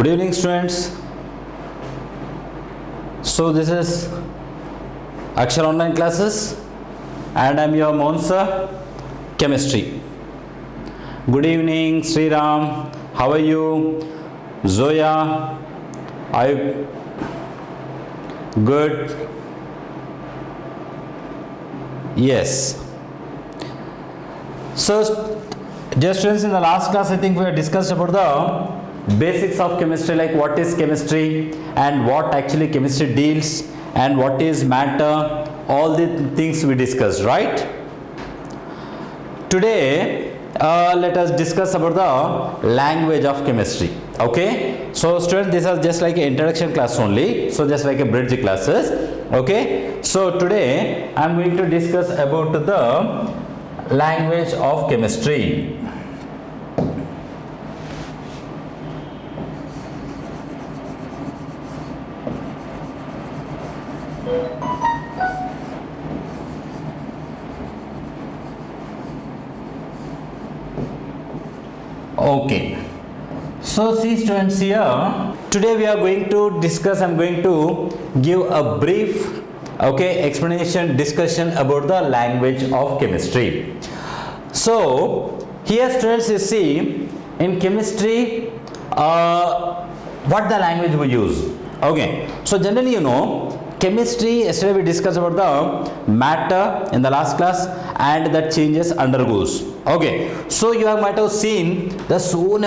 Good evening, students. So this is Akshar Online Classes, and I'm your Monsa, Chemistry. Good evening, Sri Ram. How are you? Zoya, are you good? Yes. So, dear students, in the last class, I think we have discussed about the basics of chemistry, like what is chemistry and what actually chemistry deals and what is matter, all the things we discussed, right? Today let us discuss about the language of chemistry. Okay, so students, this is just like an introduction class only, so just like a bridge classes. Okay, so today I am going to discuss about the language of chemistry. Okay, so see students, here today we are going to discuss, I'm going to give a brief explanation discussion about the language of chemistry. So here students, you see in chemistry what the language we use. Okay, so generally chemistry, yesterday we discussed about the matter in the last class and that changes undergoes. Okay, so you might have seen the so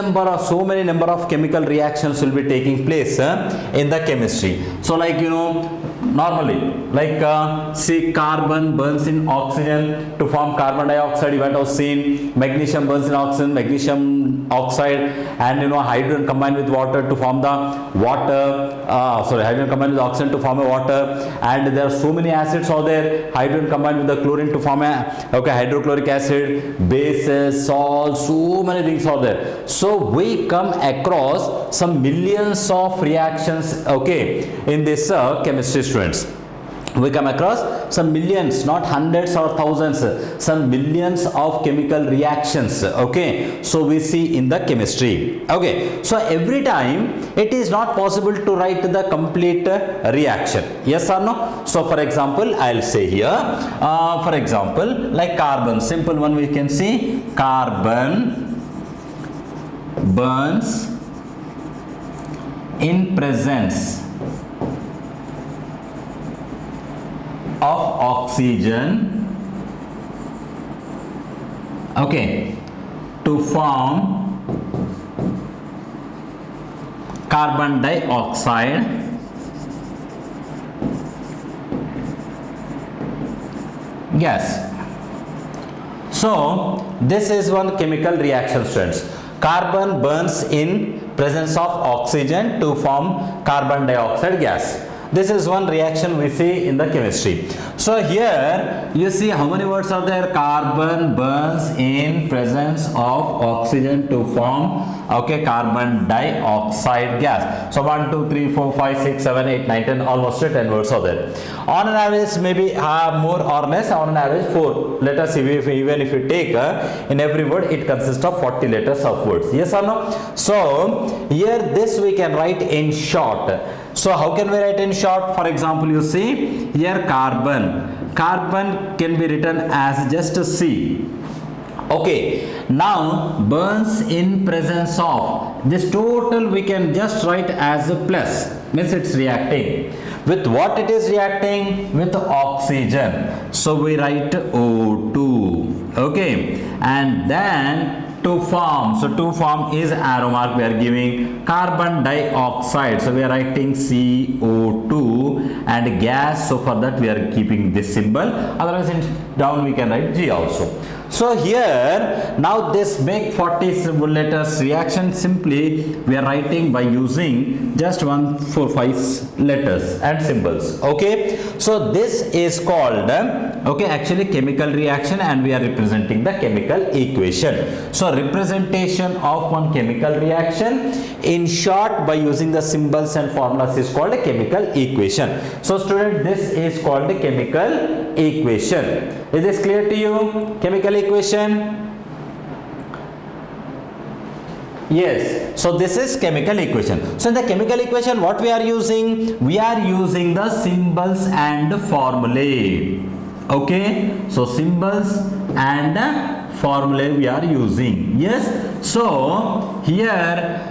many number of chemical reactions will be taking place in the chemistry. So like normally like see, carbon burns in oxygen to form carbon dioxide. You might have seen magnesium burns in oxygen, magnesium oxide, and hydrogen combined with water to form the water. Hydrogen combined with oxygen to form a water, and there are so many acids out there. Hydrogen combined with the chlorine to form a hydrochloric acid, bases, salts, so many things are there. So we come across some millions of reactions in this chemistry, students. We come across some millions, not hundreds or thousands, some millions of chemical reactions. So we see in the chemistry. So every time it is not possible to write the complete reaction. Yes or no? So for example, I'll say here, for example, like carbon, simple one we can see, carbon burns in presence of oxygen to form carbon dioxide gas. So this is one chemical reaction, students. Carbon burns in presence of oxygen to form carbon dioxide gas. This is one reaction we see in the chemistry. So here you see how many words are there. Carbon burns in presence of oxygen to form carbon dioxide gas. So 1, 2, 3, 4, 5, 6, 7, 8, 9, 10, almost 10 words are there. On an average, maybe more or less, on an average 4 letters. Even if you take in every word, it consists of 40 letters of words. Yes or no? So here this we can write in short. So how can we write in short? For example, you see here carbon can be written as just a C. Now burns in presence of, this total we can just write as a plus, means it's reacting. With what it is reacting? With oxygen. So we write O2. And then to form, so to form is arrow mark we are giving, carbon dioxide, so we are writing CO2, and gas, so for that we are keeping this symbol, otherwise in down we can write G also. So here now this make 40 letters reaction, simply we are writing by using just 1, 4, 5 letters and symbols. So this is called actually chemical reaction, and we are representing the chemical equation. So representation of one chemical reaction in short by using the symbols and formulas is called a chemical equation. So student, this is called a chemical equation. Is this clear to you? Chemical equation? Yes, so this is chemical equation. So in the chemical equation, what we are using? We are using the symbols and formulae. Okay, so symbols and formulae we are using. Yes, so here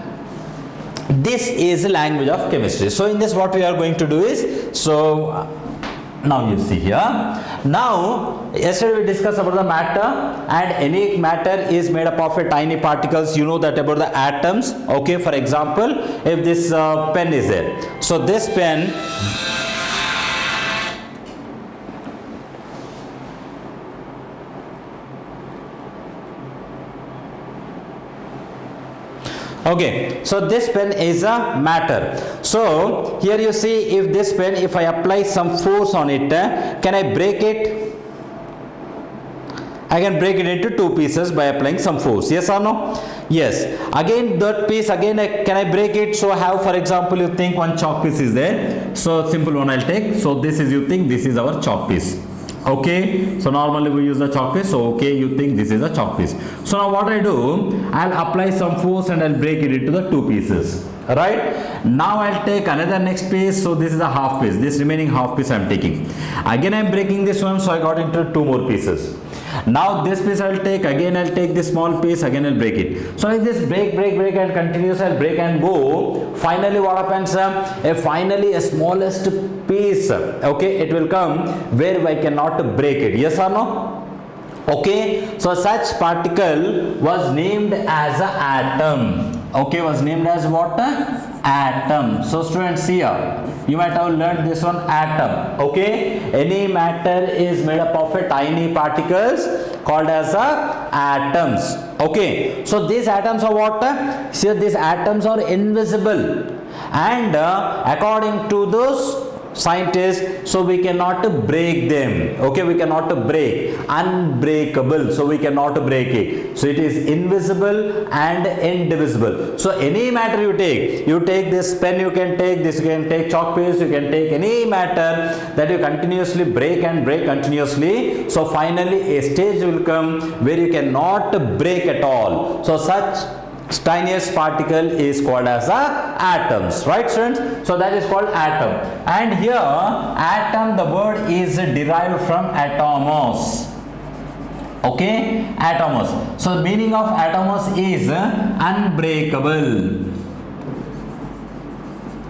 this is the language of chemistry. So in this what we are going to do is, so now you see here, now yesterday we discussed about the matter, and any matter is made up of a tiny particles. You know that about the atoms. Okay, for example, if this pen is there, so this pen, okay, so this pen is a matter. So here you see, if this pen, if I apply some force on it, can I break it? I can break it into two pieces by applying some force. Yes or no? Yes. Again that piece, again can I break it? So have, for example, you think one chalk piece is there. So simple one I'll take. So this is, you think this is our chalk piece. Okay, so normally we use the chalk piece. So okay, you think this is a chalk piece. So now what I do, I'll apply some force and I'll break it into the two pieces. Right, now I'll take another next piece. So this is a half piece, this remaining half piece I'm taking. Again I'm breaking this one, so I got into two more pieces. Now this piece I'll take, again I'll take this small piece, again I'll break it. So like this break and continuous, I'll break and go. Finally what happens, finally a smallest piece, okay, it will come where I cannot break it. Yes or no? Okay, so such particle was named as an atom. Okay, was named as what? Atom. So students, here you might have learned this one, atom. Okay, any matter is made up of a tiny particles called as atoms. Okay, so these atoms are what? See, these atoms are invisible, and according to those scientists, so we cannot break them. Okay, we cannot break, unbreakable, so we cannot break it. So it is invisible and indivisible. So any matter you take this pen, you can take this, you can take chalk piece, you can take any matter that you continuously break and break continuously. So finally a stage will come where you cannot break at all. So such tiniest particle is called as atoms, right students? So that is called atom. And here atom, the word is derived from atomos. Okay, atomos. So the meaning of atomos is unbreakable.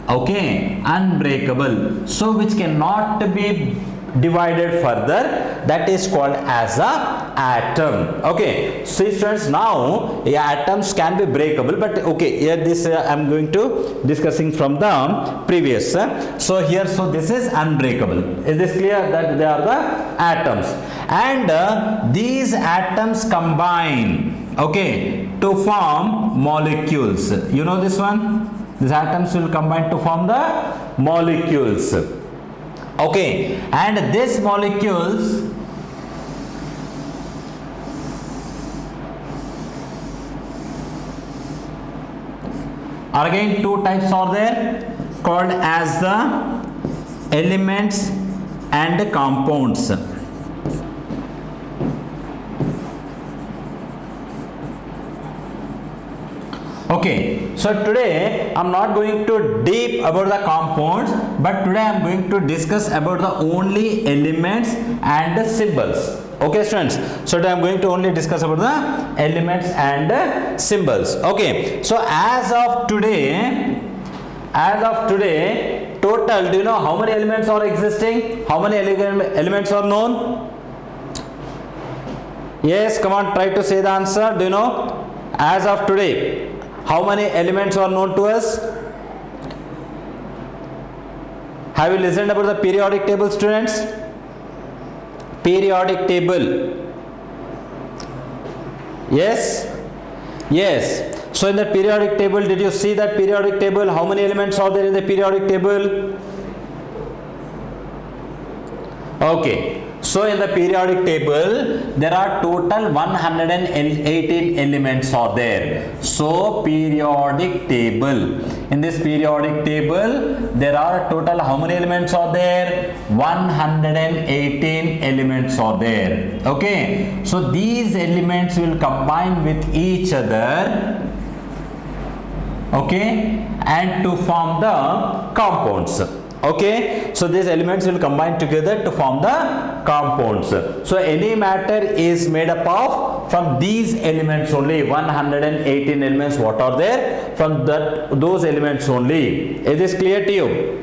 Okay, unbreakable. So which cannot be divided further, that is called as a atom. Okay, see students, now atoms can be breakable, but okay, here this I'm going to discussing from the previous. So here, so this is unbreakable. Is this clear that they are the atoms? And these atoms combine, okay, to form molecules. You know this one? These atoms will combine to form the molecules. Okay, and these molecules are again two types are there, called as the elements and compounds. Okay, so today I'm not going to deep about the compounds, but today I'm going to discuss about the only elements and the symbols. Okay students, so today I'm going to only discuss about the elements and symbols. Okay, so as of today, total, do you know how many elements are existing? How many elements are known? Yes, come on, try to say the answer. Do you know? As of today, how many elements are known to us? Have you listened about the periodic table, students? Periodic table. Yes? Yes. So in the periodic table, did you see that periodic table? How many elements are there in the periodic table? Okay. So in the periodic table, there are total 118 elements are there. So periodic table. In this periodic table, there are total how many elements are there? 118 elements are there. Okay. So these elements will combine with each other okay, and to form the compounds. Okay, so these elements will combine together to form the compounds. So any matter is made up of from these elements only. 118 elements what are there, from that those elements only. Is this clear to you?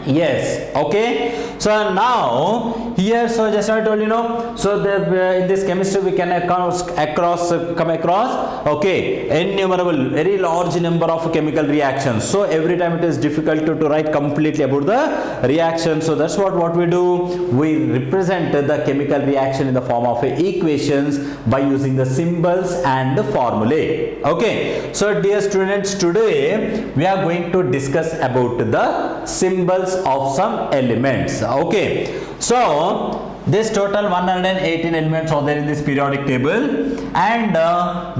Yes. Okay, so now here, so just I told so in this chemistry we can come across okay, innumerable, very large number of chemical reactions. So every time it is difficult to write completely about the reaction. So that's what we do, we represent the chemical reaction in the form of equations by using the symbols and the formulae. Okay, so dear students, today we are going to discuss about the symbols of some elements. Okay, so this total 118 elements are there in this periodic table, and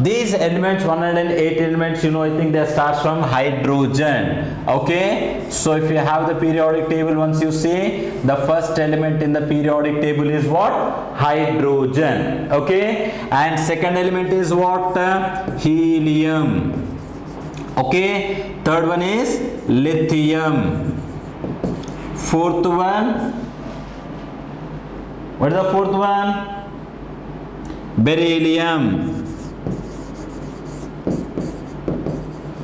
these elements, 118 elements, I think they start from hydrogen. Okay, so if you have the periodic table, once you see the first element in the periodic table is what? Hydrogen. Okay, and second element is what? Helium. Okay, third one is lithium. Fourth one, what is the fourth one? Beryllium.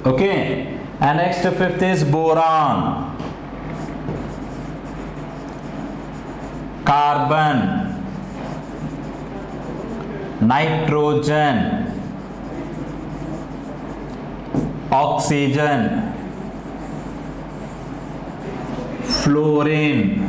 Okay, and next fifth is boron, carbon, nitrogen, oxygen, fluorine,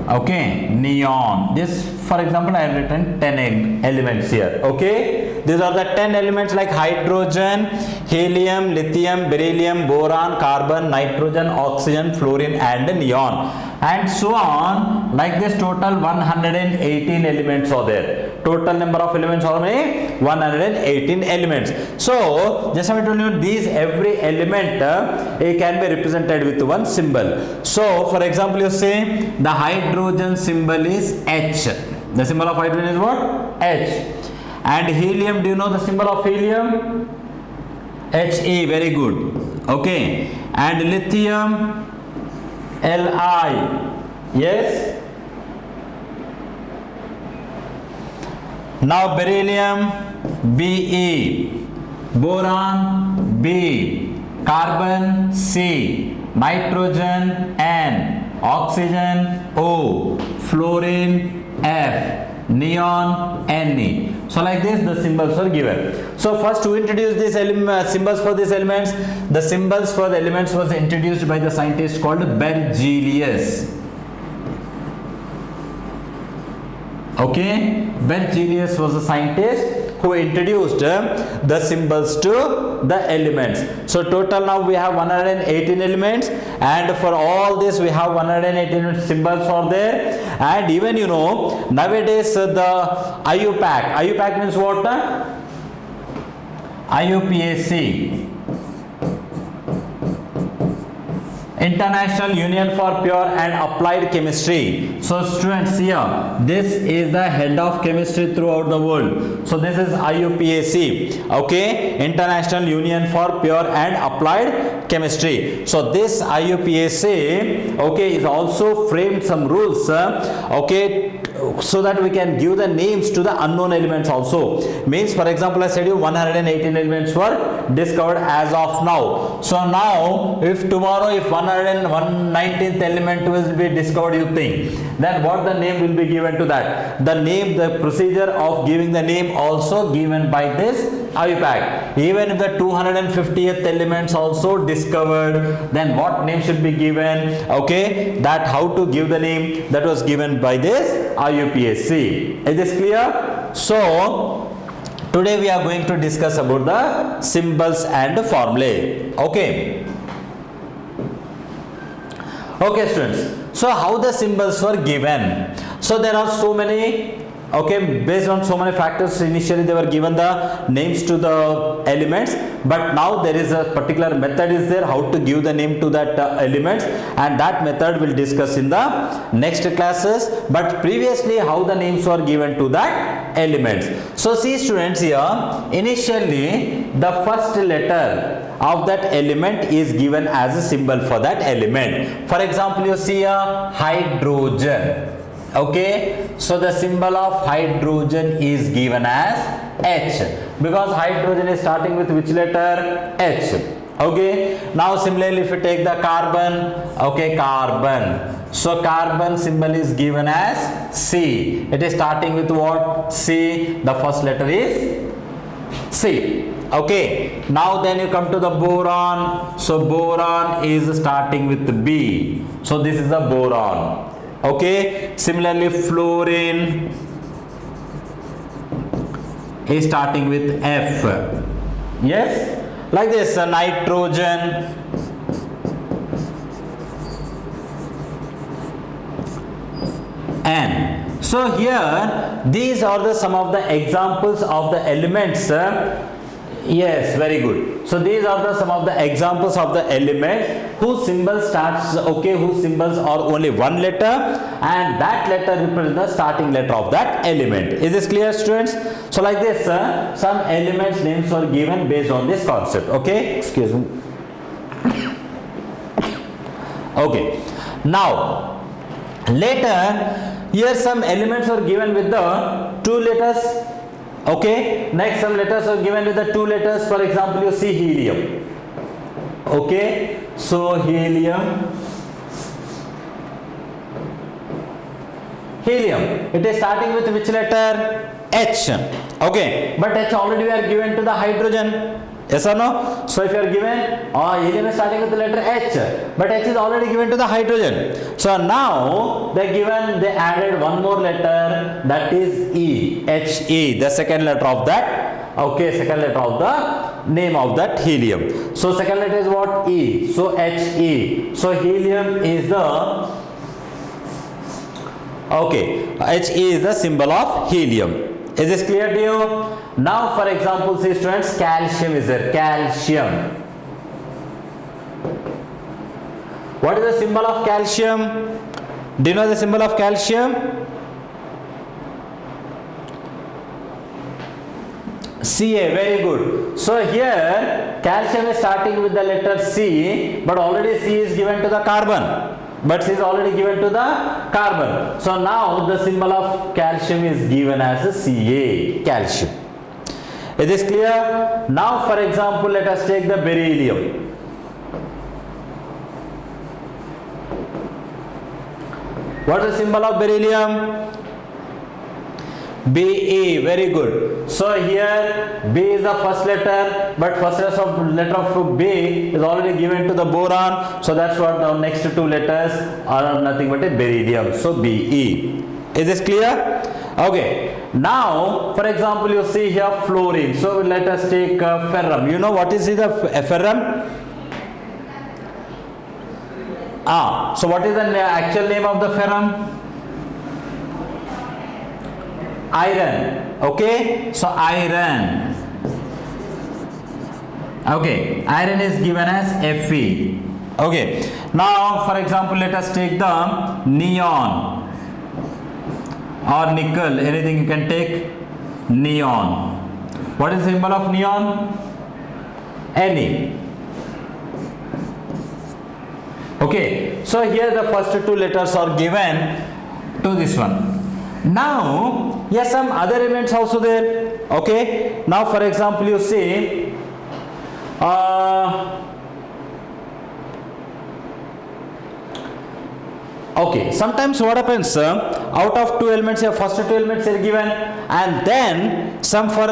okay, neon. This, for example, I have written 10 elements here. Okay, these are the 10 elements like hydrogen, helium, lithium, beryllium, boron, carbon, nitrogen, oxygen, fluorine, and neon, and so on. Like this, total 118 elements are there. Total number of elements are 118 elements. So just I told you, these every element can be represented with one symbol. So for example, you say the hydrogen symbol is H. The symbol of hydrogen is what? H. And helium, do you know the symbol of helium? He. Very good. Okay. And lithium, Li. Yes. Now beryllium, Be, boron, B, carbon, C, nitrogen, N, oxygen, O, fluorine, F, neon, Ne. So like this the symbols are given. So first to introduce these symbols for these elements, the symbols for the elements was introduced by the scientist called Berzelius. Okay, Berzelius was a scientist who introduced the symbols to the elements. So total now we have 118 elements, and for all this we have 118 symbols are there. And even nowadays the IUPAC means what? IUPAC, International Union for Pure and Applied Chemistry. So students, here this is the head of chemistry throughout the world. So this is IUPAC, okay, International Union for Pure and Applied Chemistry. So this IUPAC, okay, is also framed some rules, okay, so that we can give the names to the unknown elements also. Means, for example, I said you 118 elements were discovered as of now. So now if tomorrow if 119th element will be discovered, you think, then what the name will be given to that? The name, the procedure of giving the name also given by this IUPAC. Even if the 250th elements also discovered, then what name should be given? Okay, that how to give the name, that was given by this IUPAC. Is this clear? So today we are going to discuss about the symbols and formulae. Okay. Okay students, so how the symbols were given? So there are so many, okay, based on so many factors. Initially they were given the names to the elements, but now there is a particular method is there how to give the name to that elements, and that method we'll discuss in the next classes. But previously how the names were given to that elements. So see students here, initially the first letter of that element is given as a symbol for that element. For example, you see a hydrogen. Okay, so the symbol of hydrogen is given as H, because hydrogen is starting with which letter? H. Okay, now similarly if you take the carbon, okay, carbon, so carbon symbol is given as C. It is starting with what? C. The first letter is C. Okay, now then you come to the boron. So boron is starting with B. So this is the boron. Okay, similarly fluorine is starting with F. Yes, like this, nitrogen, N. So here these are the some of the examples of the elements. Yes, very good. So these are the some of the examples of the elements whose symbol starts, okay, whose symbols are only one letter, and that letter represents the starting letter of that element. Is this clear, students? So like this, some elements names are given based on this concept. Okay, excuse me. Okay, now later here some elements are given with the two letters. Okay, next some letters are given with the two letters. For example, you see helium. Okay, so helium, it is starting with which letter? H. Okay, but H already we are given to the hydrogen. Yes or no? So if you are given helium is starting with the letter H, but H is already given to the hydrogen. So now they added one more letter, that is E, He, the second letter of that. Okay, second letter of the name of that helium. So second letter is what? E. So He. So helium is the, okay, He is the symbol of helium. Is this clear to you? Now for example, see students, calcium is there. Calcium. What is the symbol of calcium? Do you know the symbol of calcium? Ca, very good. So here calcium is starting with the letter C, but already C is given to the carbon. But C is already given to the carbon. So now the symbol of calcium is given as a Ca, calcium. Is this clear? Now for example, let us take the beryllium. What is the symbol of beryllium? Be, very good. So here B is the first letter, but first letter of B is already given to the boron. So that's what the next two letters are nothing but a beryllium. So Be. Is this clear? Okay. Now for example, you see here fluorine. So let us take ferrum. You know what is the ferrum? So what is the actual name of the ferrum? Iron. Okay, so iron. Okay, iron is given as Fe. Okay, now for example, let us take the neon or nickel, anything you can take. Neon. What is the symbol of neon? Ne. Okay, so here the first two letters are given to this one. Now, yes, some other elements also there. Okay, now for example, you see okay, sometimes what happens, out of two elements, your first two elements are given, and then some for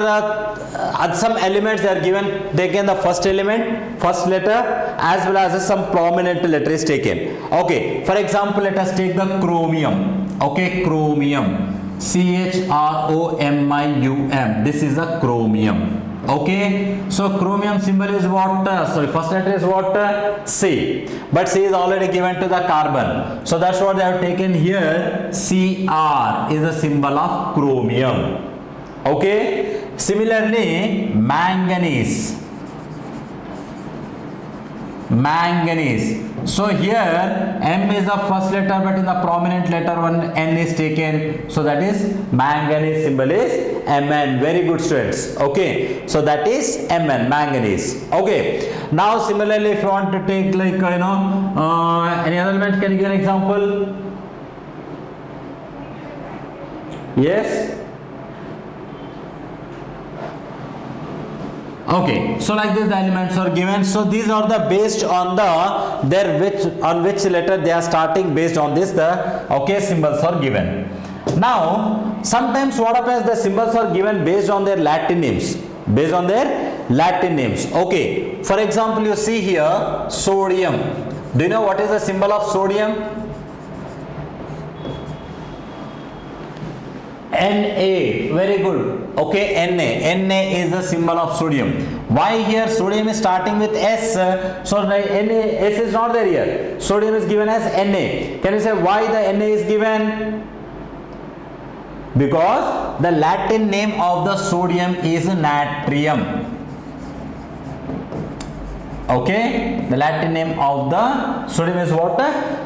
some elements they are given, taken the first element, first letter, as well as some prominent letter is taken. Okay, for example, let us take the chromium. Okay, chromium, Chromium. This is the chromium. Okay, so chromium symbol is what? First letter is what? C, but C is already given to the carbon. So that's what they have taken here. Cr is the symbol of chromium. Okay, similarly manganese. So here M is the first letter, but in the prominent letter one N is taken. So that is manganese symbol is Mn. Very good, students. Okay, so that is Mn, manganese. Okay, now similarly if you want to take like any other element, can you give an example? Yes. Okay, so like this the elements are given. So these are the based on the their which letter they are starting, based on this the symbols are given. Now sometimes what happens, the symbols are given based on their Latin names, based on their Latin names. Okay, for example you see here sodium. Do you know what is the symbol of sodium? Na. Very good. Okay, Na is the symbol of sodium. Why here sodium is starting with S? So Na, S is not there here. Sodium is given as Na. Can you say why the Na is given? Because the Latin name of the sodium is natrium. Okay, the Latin name of the sodium is what?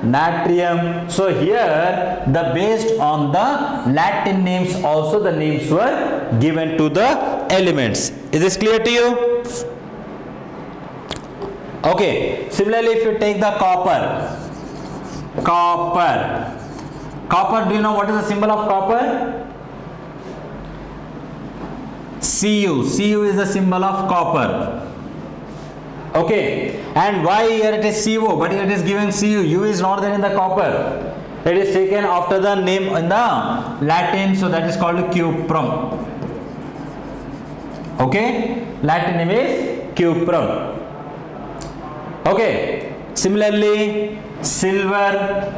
Natrium. So here the based on the Latin names also the names were given to the elements. Is this clear to you? Okay, similarly if you take the copper, do you know what is the symbol of copper? Cu is the symbol of copper. Okay, and why here it is CO, but here it is given Cu. U is not there in the copper. It is taken after the name in the Latin, so that is called cuprum. Okay, Latin name is cuprum. Okay, similarly silver,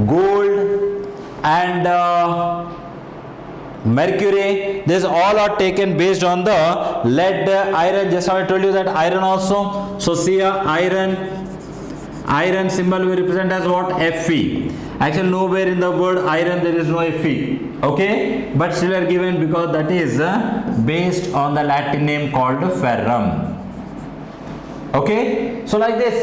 gold and mercury, these all are taken based on the lead, iron. Just how I told you that iron also. So see here iron symbol we represent as what? Fe. Actually nowhere in the word iron there is no Fe. Okay, but still are given because that is based on the Latin name called ferrum. Okay, so like this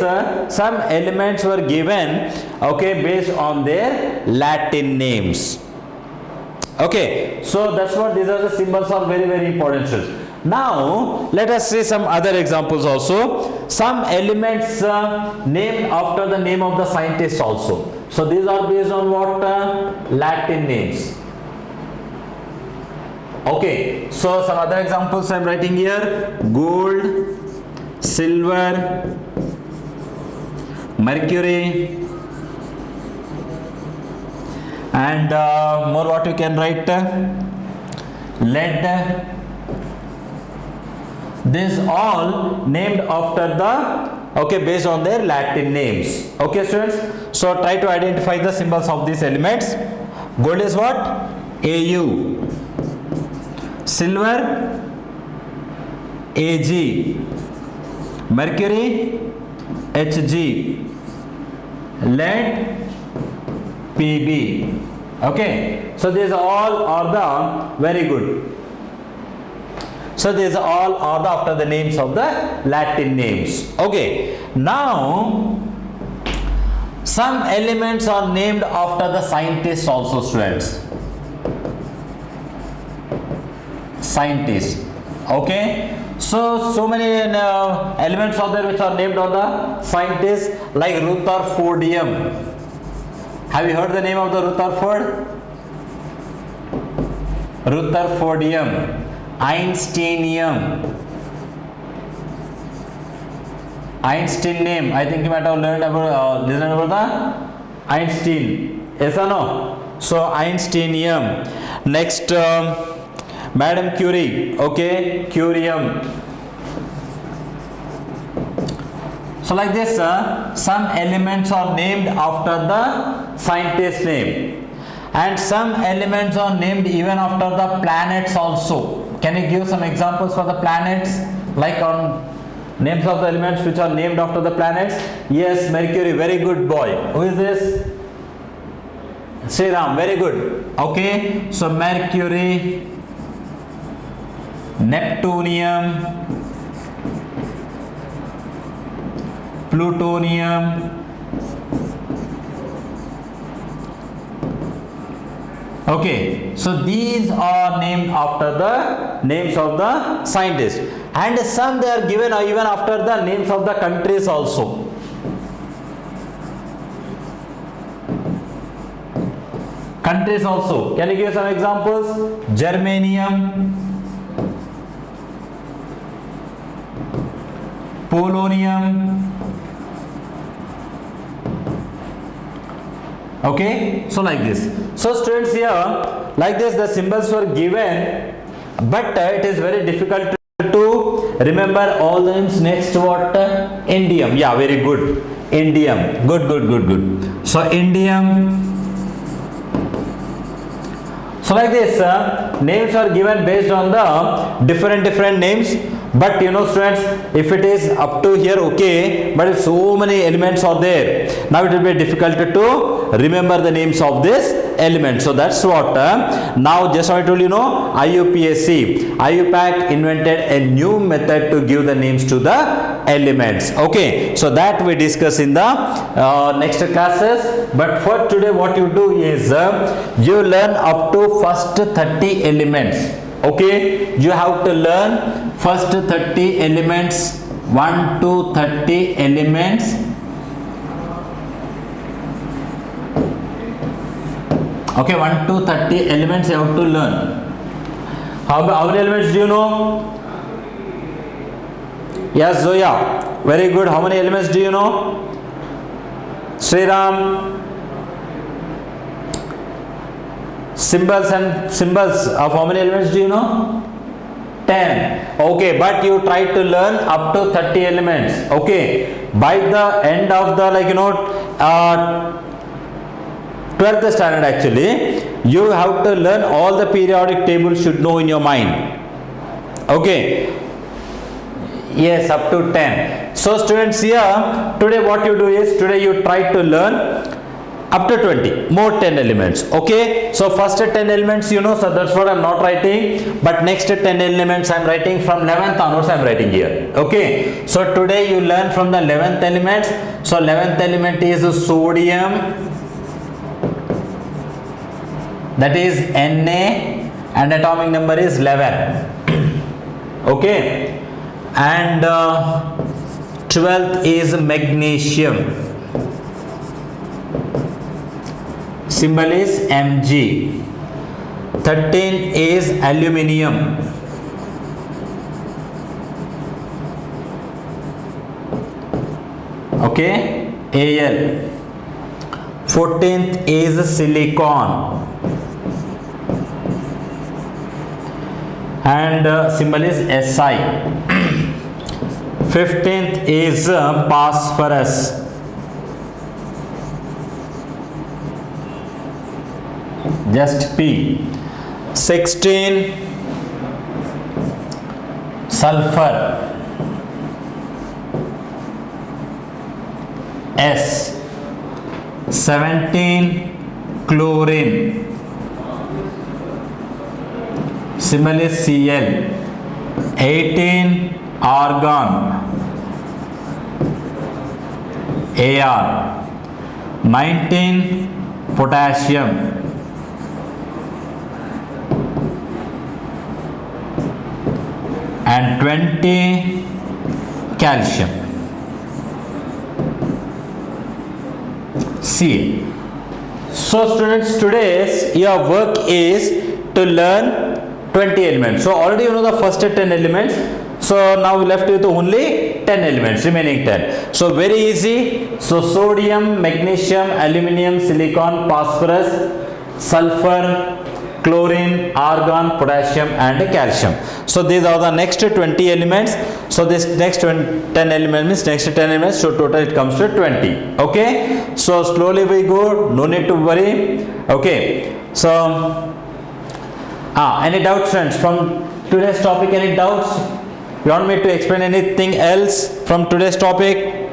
some elements were given based on their Latin names. Okay, so that's what these are the symbols are very important. Now let us see some other examples also. Some elements named after the name of the scientist also. So these are based on what? Latin names. Okay, so some other examples I am writing here: gold, silver, mercury, and more what you can write, lead. These all named after the based on their Latin names. Okay students, so try to identify the symbols of these elements. Gold is what? Au. Silver, Ag. Mercury, Hg. Lead, Pb. Okay, so these all are the very good. So these all are the after the names of the Latin names. Okay, now some elements are named after the scientists also, students. Scientists. Okay, so many elements are there which are named on the scientists, like Rutherfordium. Have you heard the name of the Rutherford? Rutherfordium. Einsteinium. Einstein name, I think you might have learned about listened about the Einstein. Yes or no? So Einsteinium. Next, Madame Curie. Okay, Curium. So like this, some elements are named after the scientist name, and some elements are named even after the planets also. Can you give some examples for the planets, like on names of the elements which are named after the planets? Yes, Mercury, very good boy. Who is this? Sriram, very good. Okay, so Mercury, Neptunium, Plutonium, Okay, so these are named after the names of the scientists, and some they are given even after the names of the countries also. Countries also. Can you give some examples? Germanium, polonium. Okay, so like this. So students, here like this the symbols were given, but it is very difficult to remember all the names. Next, what? Indium. Yeah, very good. Indium. Good. So indium. So like this, names are given based on the different names. But you know students, if it is up to here, okay, but if so many elements are there, now it will be difficult to remember the names of this element. So that's what now just I told you know, IUPAC, IUPAC invented a new method to give the names to the elements. Okay, so that we discuss in the next classes. But for today what you do is you learn up to first 30 elements. Okay, you have to learn first 30 elements, 1 to 30 elements. Okay, 1 to 30 elements you have to learn. How many elements do you know? Yes, Zoya, very good. How many elements do you know? Sriram. Symbols of how many elements do you know? 10. Okay, but you try to learn up to 30 elements. Okay, by the end of the 12th standard actually, you have to learn all the periodic tables should know in your mind. Okay, yes, up to 10. So students, here today what you do is, today you try to learn up to 20 more 10 elements. Okay, so first 10 elements you know, so that's what I'm not writing, but next 10 elements I'm writing from 11th onwards. I'm writing here. Okay, so today you learn from the 11th elements. So 11th element is sodium, that is Na, and atomic number is 11. Okay, and 12th is magnesium, symbol is Mg. 13 is aluminium. Okay, Al. 14th is silicon, and symbol is Si. 15th is phosphorus, just P. 16 sulfur, S. 17 chlorine, symbol is Cl. 18 argon, Ar. 19 potassium, and 20 calcium, Ca. So students, today's your work is to learn 20 elements. So already you know the first 10 elements. So now we left with only 10 elements, remaining 10. So very easy. So sodium, magnesium, aluminium, silicon, phosphorus, sulfur, chlorine, argon, potassium, and calcium. So these are the next 20 elements. So this next 10 elements means next 10 elements. So total it comes to 20. Okay. So slowly we go. No need to worry. Okay. So any doubts, friends, from today's topic? Any doubts? You want me to explain anything else from today's topic?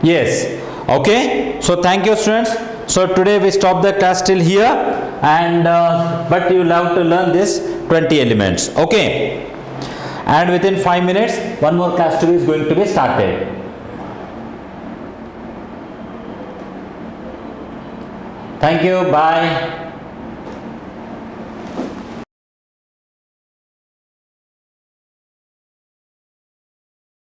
Yes. Okay, so thank you students. So today we stop the class till here, and but you will have to learn this 20 elements. Okay, and within 5 minutes one more class 2 is going to be started. Thank you. Bye.